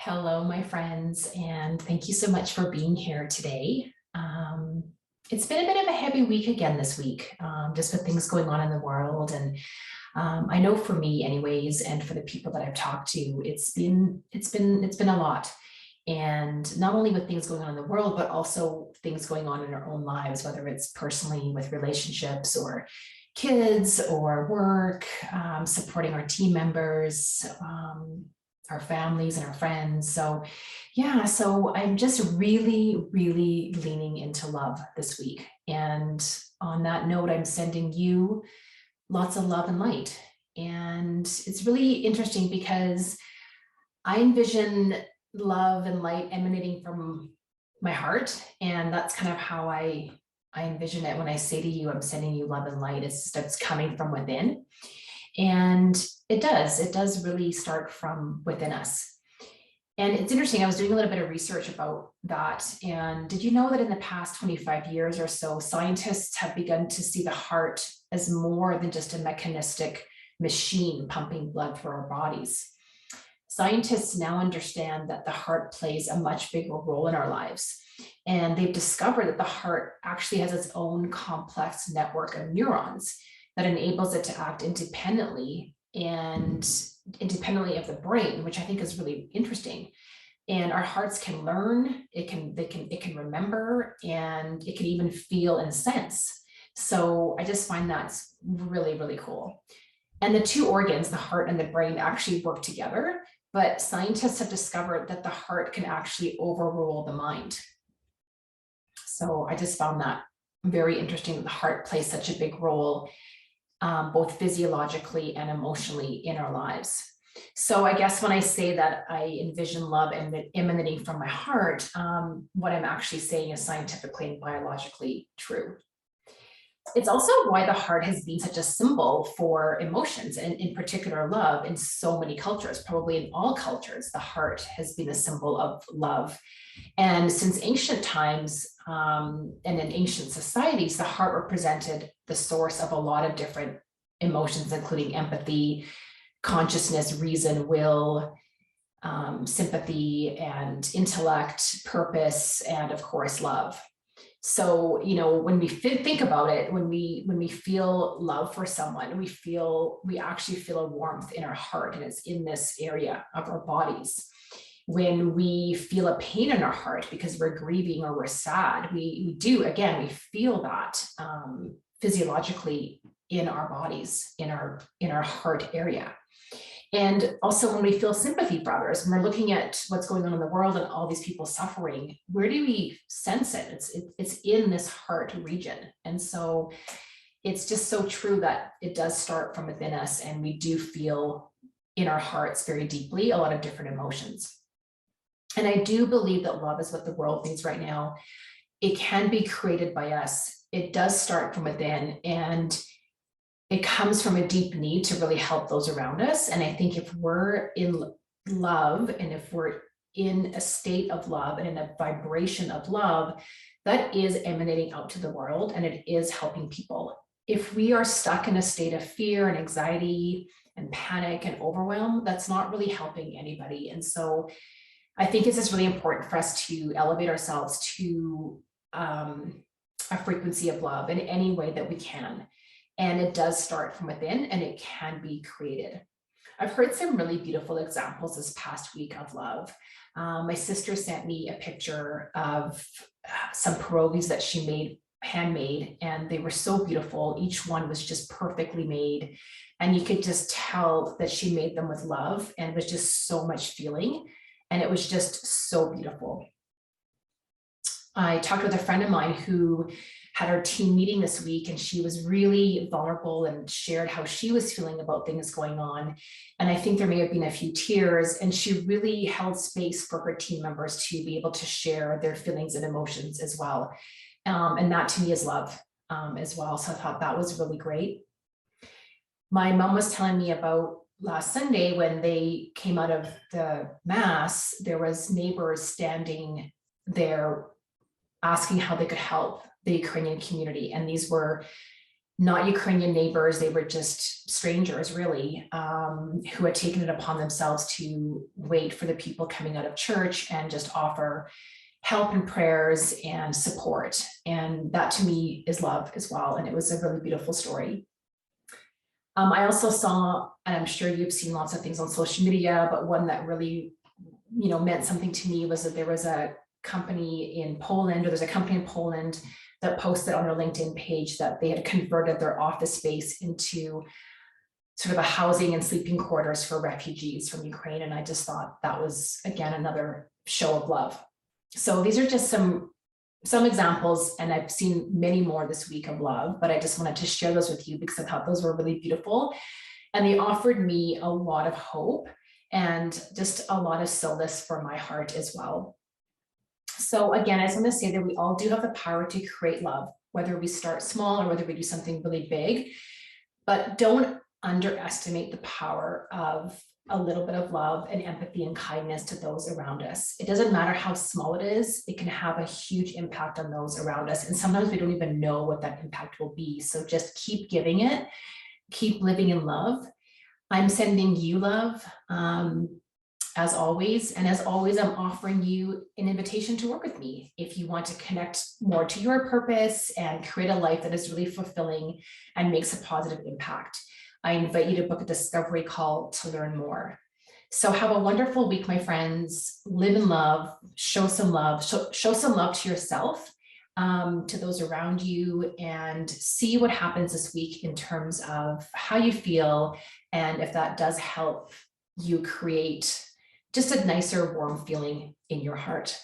Hello, my friends, and thank you so much for being here today. It's been a bit of a heavy week again this week, just with things going on in the world. And I know for me anyways, and for the people that I've talked to, it's been a lot. And not only with things going on in the world, but also things going on in our own lives, whether it's personally with relationships or kids or work, supporting our team members, our families and our friends. So yeah, so I'm just really leaning into love this week. And on that note, I'm sending you lots of love and light. And it's really interesting because I envision love and light emanating from my heart. And that's kind of how I envision it when I say to you, I'm sending you love and light. It's coming from within. And it does really start from within us. And it's interesting, I was doing a little bit of research about that. And did you know that in the past 25 years or so, scientists have begun to see the heart as more than just a mechanistic machine pumping blood through our bodies? Scientists now understand that the heart plays a much bigger role in our lives. And they've discovered that the heart actually has its own complex network of neurons that enables it to act independently of the brain, which I think is really interesting. And our hearts can learn, it can remember, and it can even feel and sense. So I just find that's really cool. And the two organs, the heart and the brain, actually work together, but scientists have discovered that the heart can actually overrule the mind. So I just found that very interesting that the heart plays such a big role, both physiologically and emotionally in our lives. So I guess when I say that I envision love emanating from my heart, what I'm actually saying is scientifically and biologically true. It's also why the heart has been such a symbol for emotions, and in particular love, in so many cultures. Probably in all cultures, the heart has been a symbol of love. And since ancient times, and in ancient societies, the heart represented the source of a lot of different emotions, including empathy, consciousness, reason, will, sympathy, and intellect, purpose, and of course, love. So, when we think about it, when we feel love for someone, we actually feel a warmth in our heart, and it's in this area of our bodies. When we feel a pain in our heart because we're grieving or we're sad, we feel that physiologically in our bodies, in our heart area. And also when we feel sympathy for others, when we're looking at what's going on in the world and all these people suffering, where do we sense it? It's in this heart region. And so it's just so true that it does start from within us, and we do feel in our hearts very deeply a lot of different emotions. And I do believe that love is what the world needs right now. It can be created by us. It does start from within, and it comes from a deep need to really help those around us. And I think if we're in love, and if we're in a state of love and in a vibration of love, that is emanating out to the world, and it is helping people. If we are stuck in a state of fear and anxiety and panic and overwhelm, that's not really helping anybody. And so I think it's just really important for us to elevate ourselves to a frequency of love in any way that we can. And it does start from within, and it can be created. I've heard some really beautiful examples this past week of love. My sister sent me a picture of some pierogies that she made, handmade, and they were so beautiful. Each one was just perfectly made. And you could just tell that she made them with love, and it was just so much feeling. And it was just so beautiful. I talked with a friend of mine who had our team meeting this week, and she was really vulnerable and shared how she was feeling about things going on. And I think there may have been a few tears, and she really held space for her team members to be able to share their feelings and emotions as well. And that to me is love as well. So I thought that was really great. My mom was telling me about last Sunday when they came out of the mass, there was neighbors standing there asking how they could help the Ukrainian community. And these were not Ukrainian neighbors, they were just strangers really, who had taken it upon themselves to wait for the people coming out of church and just offer help and prayers and support. And that to me is love as well. And it was a really beautiful story. I also saw, and I'm sure you've seen lots of things on social media, but one that really, meant something to me was that there was a company in Poland, or there's a company in Poland that posted on their LinkedIn page that they had converted their office space into sort of a housing and sleeping quarters for refugees from Ukraine. And I just thought that was, again, another show of love. So these are just some examples, and I've seen many more this week of love, but I just wanted to share those with you because I thought those were really beautiful. And they offered me a lot of hope and just a lot of solace for my heart as well. So again, I just want to say that we all do have the power to create love, whether we start small or whether we do something really big, but don't underestimate the power of a little bit of love and empathy and kindness to those around us. It doesn't matter how small it is, it can have a huge impact on those around us. And sometimes we don't even know what that impact will be. So just keep giving it, keep living in love. I'm sending you love, as always. And as always, I'm offering you an invitation to work with me. If you want to connect more to your purpose and create a life that is really fulfilling and makes a positive impact, I invite you to book a discovery call to learn more. So have a wonderful week, my friends. Live in love, show some love, show some love to yourself, to those around you, and see what happens this week in terms of how you feel, and if that does help you create just a nicer, warm feeling in your heart.